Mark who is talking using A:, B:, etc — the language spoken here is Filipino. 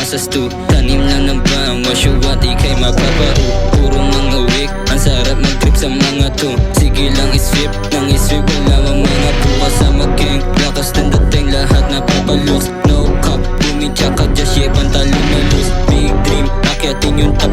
A: nasa stu. Tanim lang ng bangwa, syuwa di kay mapapao. Puro mga week, ang sarap mag-trip sa mga to. Sige lang iswip, nang iswip wala mang mga po. Kasama gang, lakas ng dating lahat napapalos. No cap, bumidya ka just yeah, pantalon na loose. Big dream, akyatin yung top